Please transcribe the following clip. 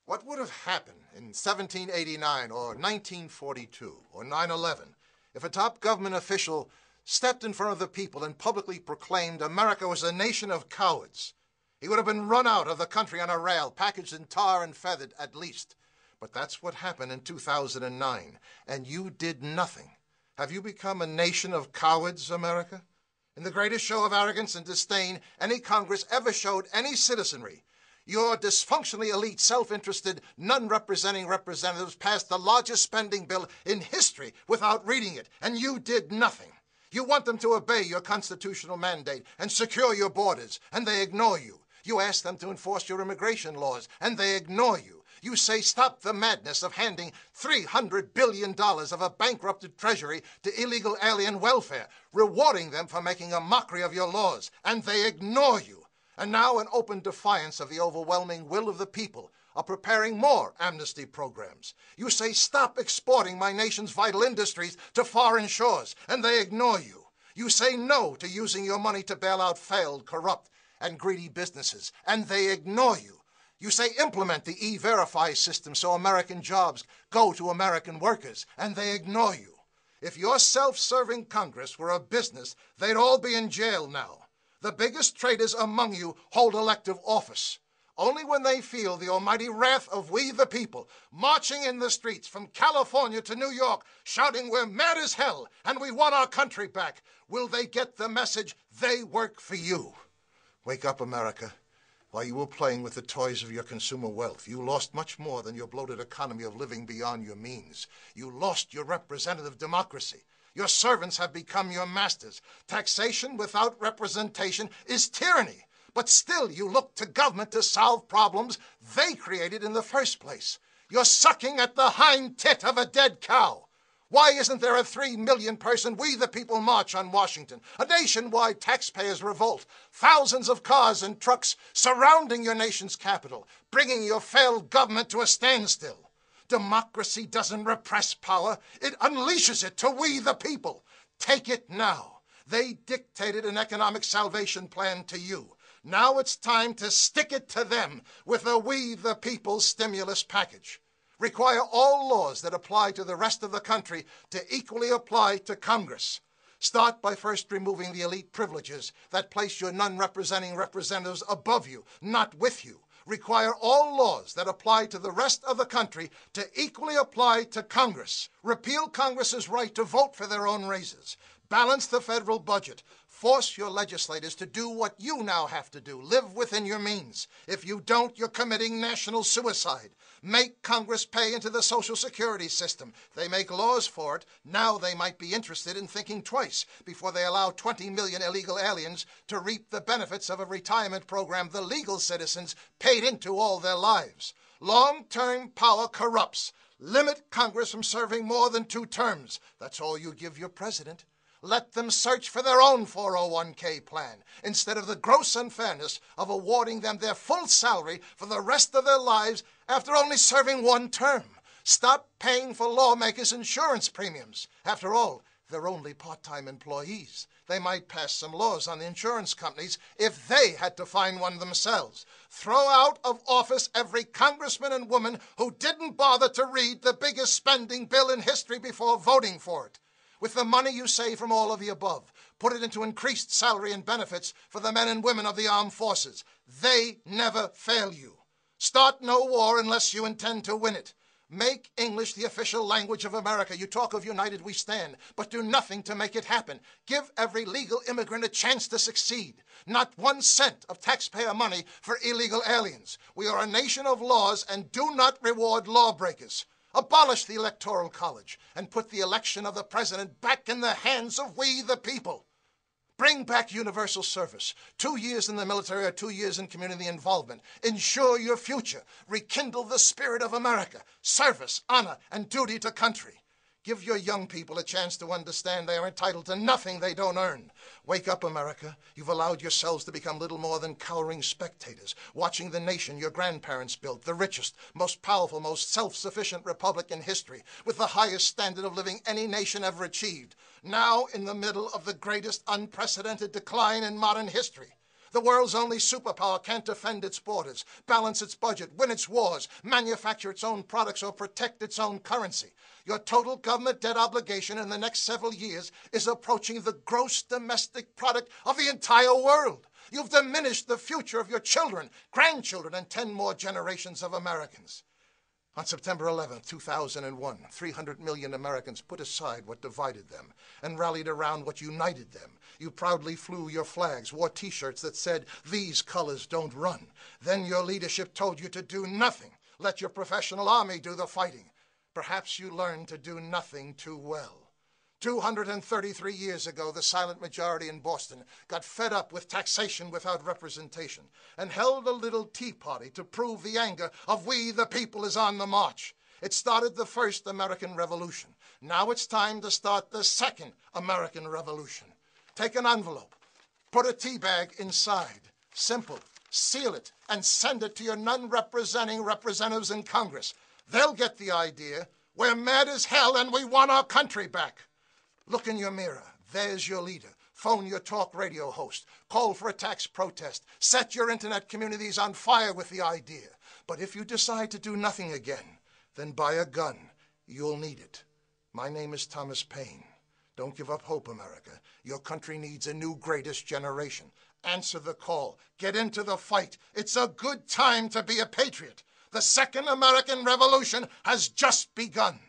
What would have happened in 1789 or 1942 or 9/11 if a top government official stepped in front of the people and publicly proclaimed America was a nation of cowards? He would have been run out of the country on a rail, packaged in tar and feathered at least. But that's what happened in 2009, and you did nothing. Have you become a nation of cowards, America? In the greatest show of arrogance and disdain any Congress ever showed any citizenry, your dysfunctionally elite, self-interested, none-representing representatives passed the largest spending bill in history without reading it, and you did nothing. You want them to obey your constitutional mandate and secure your borders, and they ignore you. You ask them to enforce your immigration laws, and they ignore you. You say stop the madness of handing $300 billion of a bankrupted treasury to illegal alien welfare, rewarding them for making a mockery of your laws, and they ignore you. And now, in open defiance of the overwhelming will of the people, are preparing more amnesty programs. You say stop exporting my nation's vital industries to foreign shores, and they ignore you. You say no to using your money to bail out failed, corrupt, and greedy businesses, and they ignore you. You say implement the E-Verify system so American jobs go to American workers, and they ignore you. If your self-serving Congress were a business, they'd all be in jail now. The biggest traitors among you hold elective office. Only when they feel the almighty wrath of we the people, marching in the streets from California to New York, shouting we're mad as hell and we want our country back, will they get the message they work for you. Wake up, America. While you were playing with the toys of your consumer wealth, you lost much more than your bloated economy of living beyond your means. You lost your representative democracy. Your servants have become your masters. Taxation without representation is tyranny. But still you look to government to solve problems they created in the first place. You're sucking at the hind tit of a dead cow. Why isn't there a 3 million person We the People march on Washington? A nationwide taxpayers' revolt. Thousands of cars and trucks surrounding your nation's capital, bringing your failed government to a standstill. Democracy doesn't repress power. It unleashes it to we the people. Take it now. They dictated an economic salvation plan to you. Now it's time to stick it to them with a we the people stimulus package. Require all laws that apply to the rest of the country to equally apply to Congress. Start by first removing the elite privileges that place your non-representing representatives above you, not with you. Require all laws that apply to the rest of the country to equally apply to Congress. Repeal Congress's right to vote for their own raises. Balance the federal budget. Force your legislators to do what you now have to do. Live within your means. If you don't, you're committing national suicide. Make Congress pay into the Social Security system. They make laws for it. Now they might be interested in thinking twice before they allow 20 million illegal aliens to reap the benefits of a retirement program the legal citizens paid into all their lives. Long-term power corrupts. Limit Congress from serving more than 2 terms. That's all you give your president. Let them search for their own 401k plan, instead of the gross unfairness of awarding them their full salary for the rest of their lives after only serving 1 term. Stop paying for lawmakers' insurance premiums. After all, they're only part-time employees. They might pass some laws on the insurance companies if they had to find one themselves. Throw out of office every congressman and woman who didn't bother to read the biggest spending bill in history before voting for it. With the money you save from all of the above, put it into increased salary and benefits for the men and women of the armed forces. They never fail you. Start no war unless you intend to win it. Make English the official language of America. You talk of united we stand, but do nothing to make it happen. Give every legal immigrant a chance to succeed. Not 1 cent of taxpayer money for illegal aliens. We are a nation of laws and do not reward lawbreakers. Abolish the Electoral College and put the election of the president back in the hands of we the people. Bring back universal service. 2 years in the military or 2 years in community involvement. Ensure your future. Rekindle the spirit of America. Service, honor, and duty to country. Give your young people a chance to understand they are entitled to nothing they don't earn. Wake up, America. You've allowed yourselves to become little more than cowering spectators, watching the nation your grandparents built, the richest, most powerful, most self-sufficient republic in history, with the highest standard of living any nation ever achieved, now in the middle of the greatest unprecedented decline in modern history. The world's only superpower can't defend its borders, balance its budget, win its wars, manufacture its own products, or protect its own currency. Your total government debt obligation in the next several years is approaching the gross domestic product of the entire world. You've diminished the future of your children, grandchildren, and 10 more generations of Americans. On September 11, 2001, 300 million Americans put aside what divided them and rallied around what united them. You proudly flew your flags, wore T-shirts that said, "These colors don't run." Then your leadership told you to do nothing. Let your professional army do the fighting. Perhaps you learned to do nothing too well. 233 years ago, the silent majority in Boston got fed up with taxation without representation and held a little tea party to prove the anger of we the people is on the march. It started the first American Revolution. Now it's time to start the second American Revolution. Take an envelope, put a tea bag inside. Simple. Seal it and send it to your non-representing representatives in Congress. They'll get the idea. We're mad as hell and we want our country back. Look in your mirror. There's your leader. Phone your talk radio host. Call for a tax protest. Set your internet communities on fire with the idea. But if you decide to do nothing again, then buy a gun. You'll need it. My name is Thomas Paine. Don't give up hope, America. Your country needs a new greatest generation. Answer the call. Get into the fight. It's a good time to be a patriot. The second American Revolution has just begun.